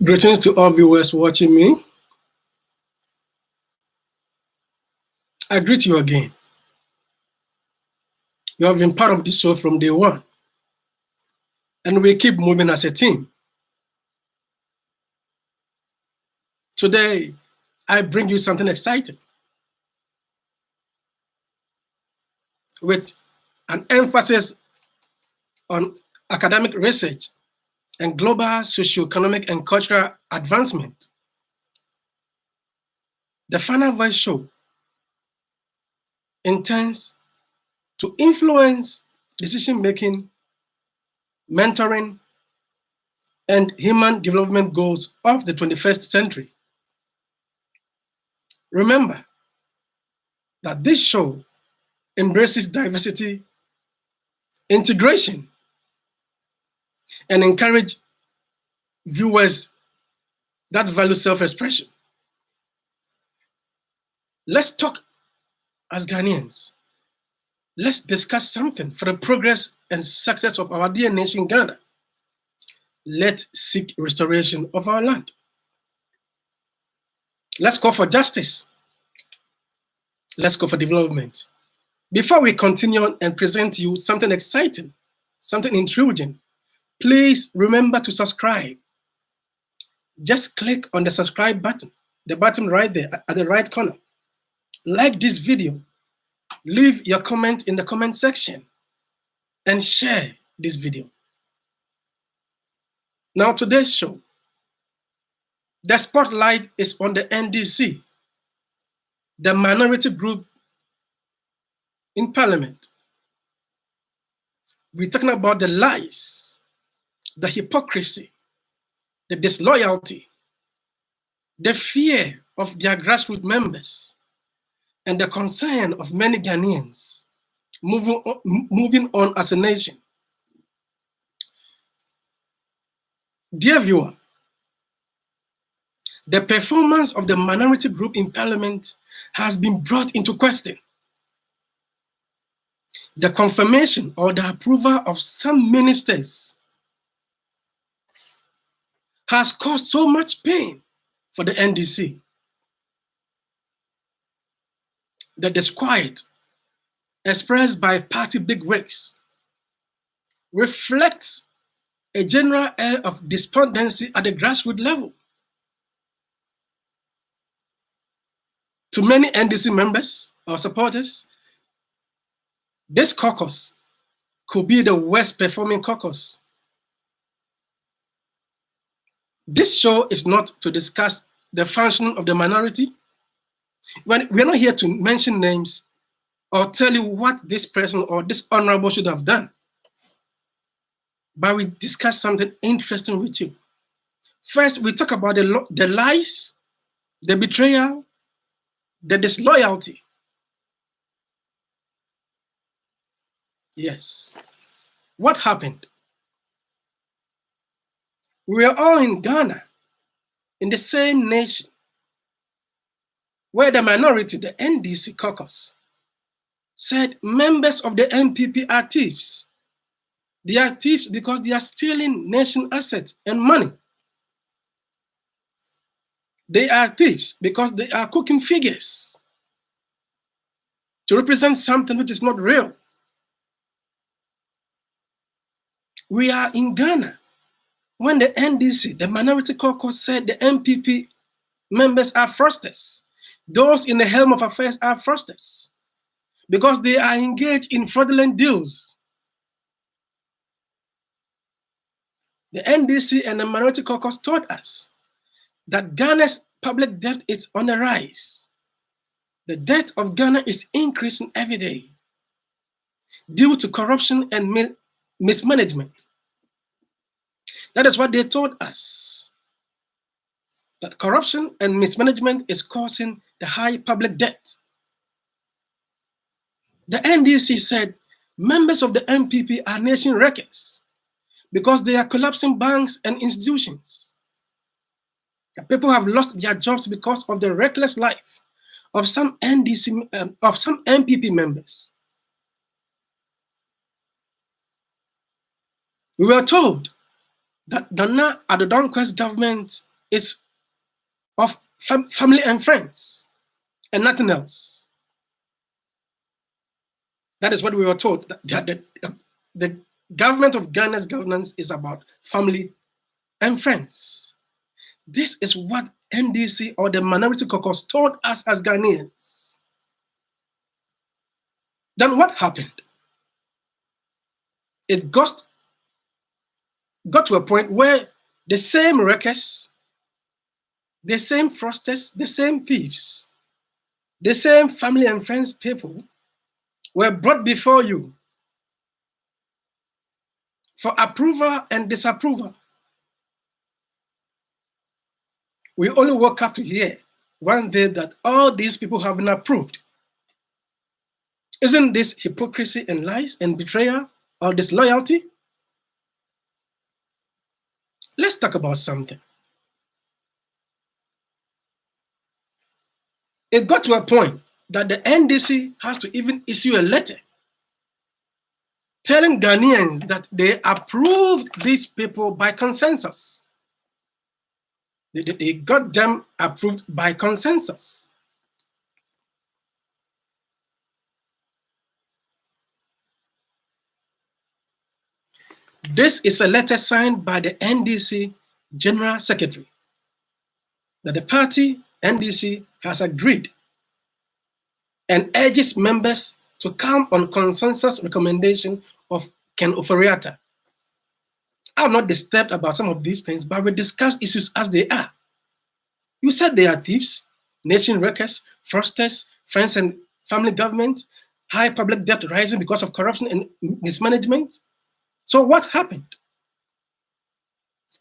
Greetings to all viewers watching me. I greet you again. You have been part of this show from day one, and we keep moving as a team. Today, I bring you something exciting with an emphasis on academic research and global socioeconomic and cultural advancement. The Final Voice Show intends to influence decision-making, mentoring, and human development goals of the 21st century. Remember that this show embraces diversity, integration, and encourage viewers that value self-expression. Let's talk as Ghanaians. Let's discuss something for the progress and success of our dear nation, Ghana. Let's seek restoration of our land. Let's call for justice. Let's call for development. Before we continue and present to you something exciting, something intriguing, please remember to subscribe. Just click on the subscribe button, the button right there at the right corner. Like this video, leave your comment in the comment section, and share this video. Now, today's show, the spotlight is on the NDC, the minority group in parliament. We're talking about the lies, the hypocrisy, the disloyalty, the fear of their grassroots members, and the concern of many Ghanaians moving on as a nation. Dear viewer, the performance of the minority group in parliament has been brought into question. The confirmation or the approval of some ministers has caused so much pain for the NDC. The disquiet expressed by party bigwigs reflects a general air of despondency at the grassroots level. To many NDC members or supporters, this caucus could be the worst performing caucus. This show is not to discuss the function of the minority. We're not here to mention names or tell you what this person or this honorable should have done. But we discuss something interesting with you. First, we talk about the lies, the betrayal, the disloyalty. Yes. What happened? We are all in Ghana, in the same nation, where the minority, the NDC Caucus, said members of the MPP are thieves. They are thieves because they are stealing nation assets and money. They are thieves because they are cooking figures to represent something which is not real. We are in Ghana when the NDC, the minority caucus, said the MPP members are fraudsters. Those in the helm of affairs are fraudsters because they are engaged in fraudulent deals. The NDC and the minority caucus told us that Ghana's public debt is on the rise. The debt of Ghana is increasing every day due to corruption and mismanagement. That is what they told us, that corruption and mismanagement is causing the high public debt. The NDC said members of the MPP are nation wreckers because they are collapsing banks and institutions. People have lost their jobs because of the reckless life of some MPP members. We were told that Nana Addo Danquah's government is of family and friends and nothing else. That is what we were told. The government of Ghana's governance is about family and friends. This is what NDC or the Minority Caucus told us as Ghanaians. Then what happened? It got to a point where the same wreckers, the same fraudsters, the same thieves, the same family and friends people were brought before you for approval and disapproval. We only woke up to hear one day that all these people have been approved. Isn't this hypocrisy and lies and betrayal or disloyalty? Let's talk about something. It got to a point that the NDC has to even issue a letter telling Ghanaians that they approved these people by consensus. They got them approved by consensus. This is a letter signed by the NDC General Secretary that the party NDC has agreed and urges members to come on consensus recommendation of Ken Oforiatta. I'm not disturbed about some of these things, but we discuss issues as they are. You said they are thieves, nation wreckers, fraudsters, friends and family government, high public debt rising because of corruption and mismanagement. So what happened?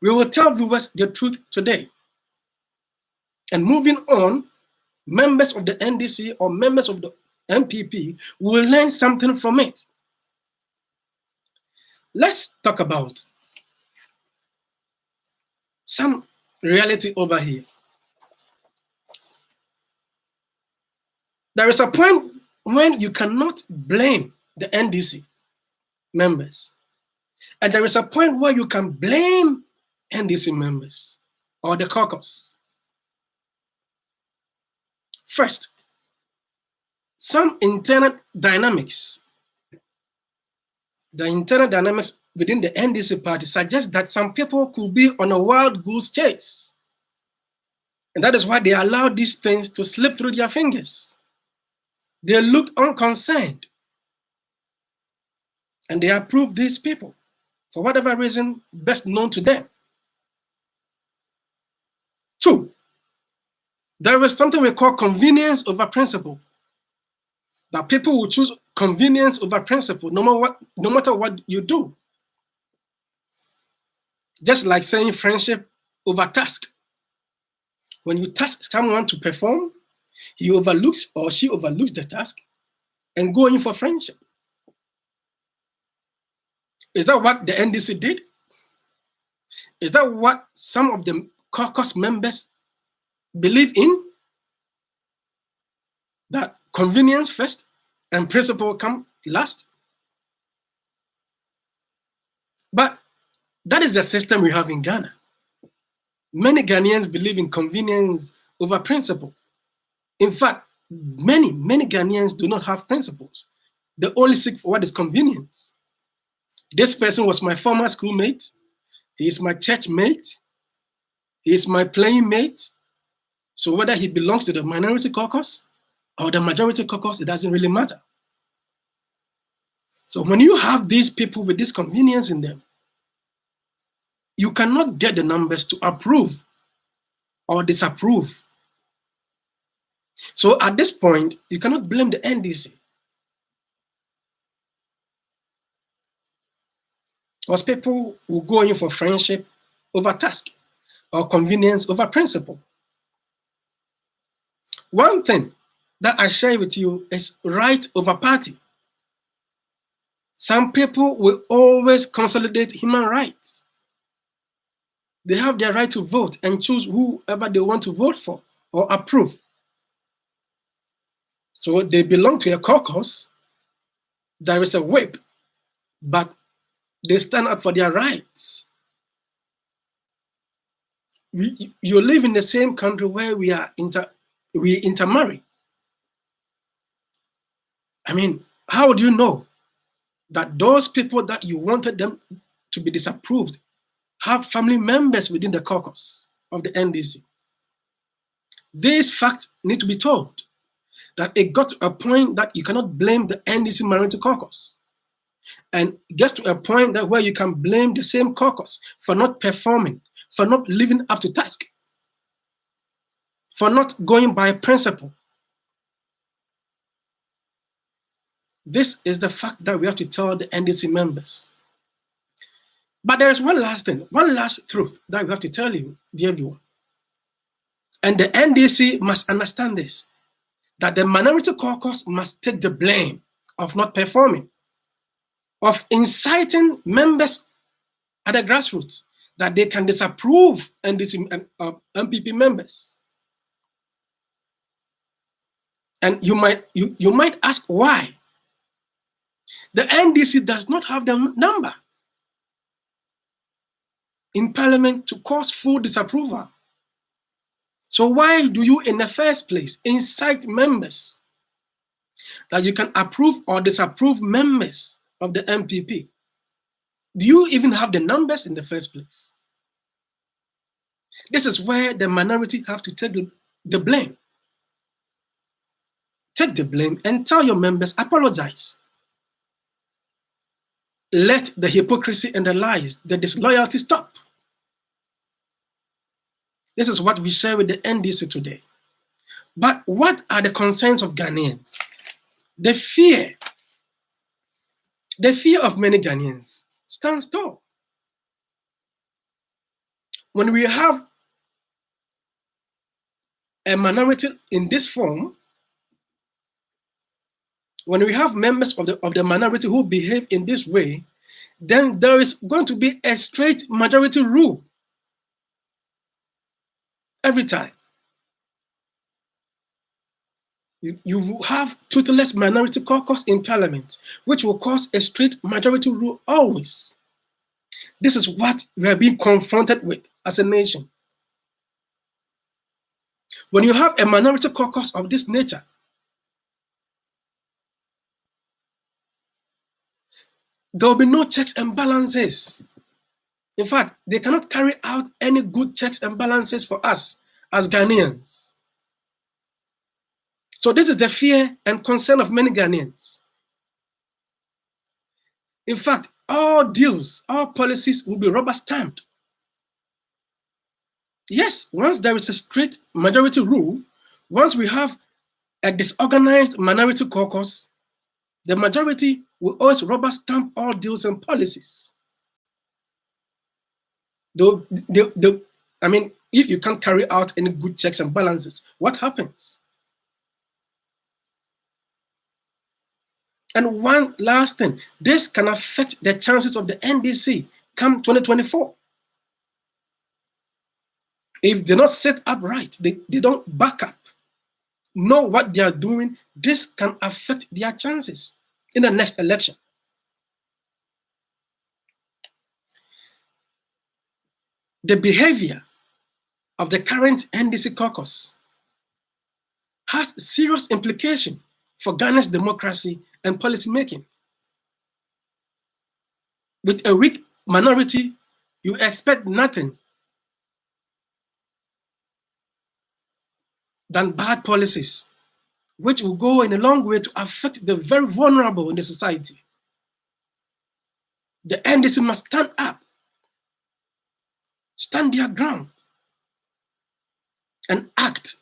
We will tell viewers the truth today. And moving on, members of the NDC or members of the MPP will learn something from it. Let's talk about some reality over here. There is a point when you cannot blame the NDC members. And there is a point where you can blame NDC members or the caucus. First, some internal dynamics. The internal dynamics within the NDC party suggest that some people could be on a wild goose chase. And that is why they allowed these things to slip through their fingers. They looked unconcerned. And they approved these people for whatever reason best known to them. Two, there is something we call convenience over principle. That people will choose convenience over principle no matter what you do. Just like saying friendship over task. When you task someone to perform, he overlooks or she overlooks the task and go in for friendship. Is that what the NDC did? Is that what some of the caucus members believe in? That convenience first and principle come last? But that is the system we have in Ghana. Many Ghanaians believe in convenience over principle. In fact, many Ghanaians do not have principles. They only seek for what is convenience. This person was my former schoolmate. He is my church mate. He is my playing mate. So whether he belongs to the minority caucus or the majority caucus, it doesn't really matter. So when you have these people with this convenience in them, you cannot get the numbers to approve or disapprove. So at this point, you cannot blame the NDC. Because people will go in for friendship over task or convenience over principle. One thing that I share with you is right over party. Some people will always consolidate human rights. They have their right to vote and choose whoever they want to vote for or approve. So they belong to a caucus. There is a whip, but they stand up for their rights. you live in the same country where we intermarry. I mean, how do you know that those people that you wanted them to be disapproved have family members within the caucus of the NDC? These facts need to be told, that it got to a point that you cannot blame the NDC minority caucus, and it gets to a point that where you can blame the same caucus for not performing, for not living up to task, for not going by principle. This is the fact that we have to tell the NDC members. But there is one last thing, one last truth that we have to tell you, dear viewer. And the NDC must understand this, that the minority caucus must take the blame of not performing, of inciting members at the grassroots that they can disapprove NDC MPP members. And you might ask why. The NDC does not have the number in parliament to cause full disapproval. So why do you in the first place incite members that you can approve or disapprove members of the MPP? Do you even have the numbers in the first place? This is where the minority have to take the blame. Take the blame and tell your members, apologize. Let the hypocrisy and the lies, the disloyalty stop. This is what we share with the NDC today. But what are the concerns of Ghanaians? The fear of many Ghanaians stands tall. When we have a minority in this form, when we have members of the minority who behave in this way, then there is going to be a straight majority rule every time. You have toothless minority caucus in parliament, which will cause a straight majority rule always. This is what we are being confronted with as a nation. When you have a minority caucus of this nature, there will be no checks and balances. In fact, they cannot carry out any good checks and balances for us as Ghanaians. So this is the fear and concern of many Ghanaians. In fact, all deals, all policies will be rubber stamped. Yes, once there is a straight majority rule, once we have a disorganized minority caucus, the majority will always rubber stamp all deals and policies. I mean, if you can't carry out any good checks and balances, what happens? And one last thing, this can affect the chances of the NDC come 2024. If they're not set up right, they don't back up, know what they are doing, this can affect their chances in the next election. The behavior of the current NDC caucus has serious implication for Ghana's democracy and policy making. With a weak minority, you expect nothing than bad policies, which will go in a long way to affect the very vulnerable in the society. The NDC must stand up, stand their ground, and act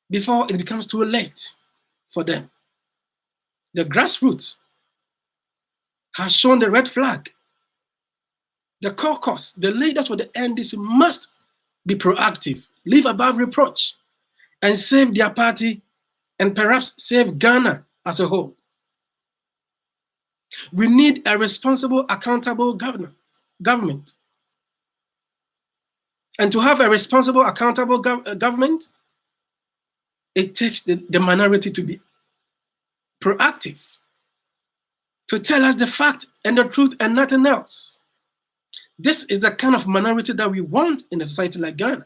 before it becomes too late for them. The grassroots has shown the red flag. The caucus, the leaders of the NDC must be proactive, live above reproach, and save their party and perhaps save Ghana as a whole. We need a responsible, accountable government. And to have a responsible, accountable government, it takes the minority to be proactive, to tell us the fact and the truth and nothing else. This is the kind of minority that we want in a society like Ghana.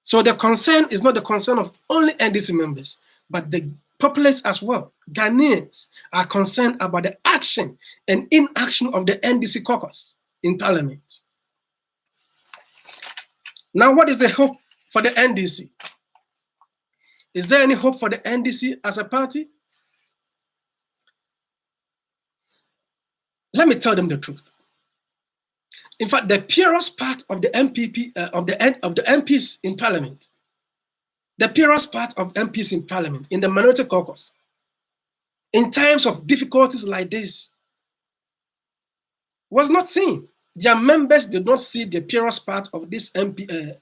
So the concern is not the concern of only NDC members, but the populace as well. Ghanaians are concerned about the action and inaction of the NDC caucus in parliament. Now, what is the hope for the NDC? Is there any hope for the NDC as a party? Let me tell them the truth. In fact, the purest part of the MPs in parliament, the purest part of MPs in parliament, in the minority caucus, in times of difficulties like this, was not seen. Their members did not see the purest part of this NDC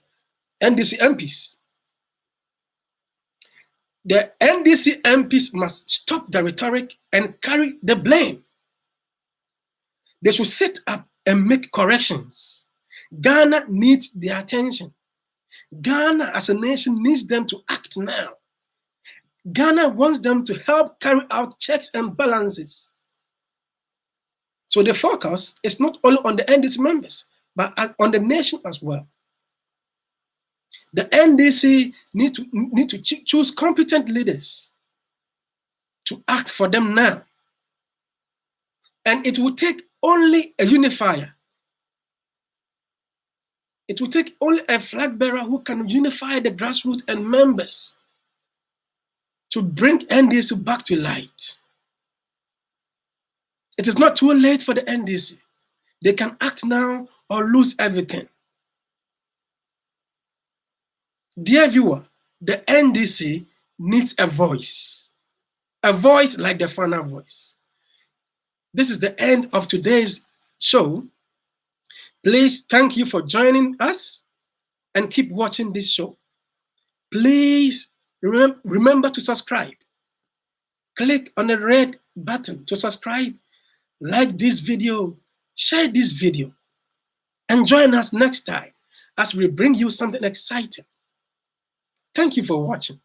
MPs. The NDC MPs must stop the rhetoric and carry the blame. They should sit up and make corrections. Ghana needs their attention. Ghana as a nation needs them to act now. Ghana wants them to help carry out checks and balances. So the focus is not only on the NDC members, but on the nation as well. The NDC need to choose competent leaders to act for them now. And it will take only a unifier. It will take only a flag bearer who can unify the grassroots and members to bring NDC back to light. It is not too late for the NDC. They can act now or lose everything. Dear viewer, the NDC needs a voice like the final voice. This is the end of today's show. Please, thank you for joining us and keep watching this show. Please remember to subscribe. Click on the red button to subscribe, like this video, share this video, and join us next time as we bring you something exciting. Thank you for watching.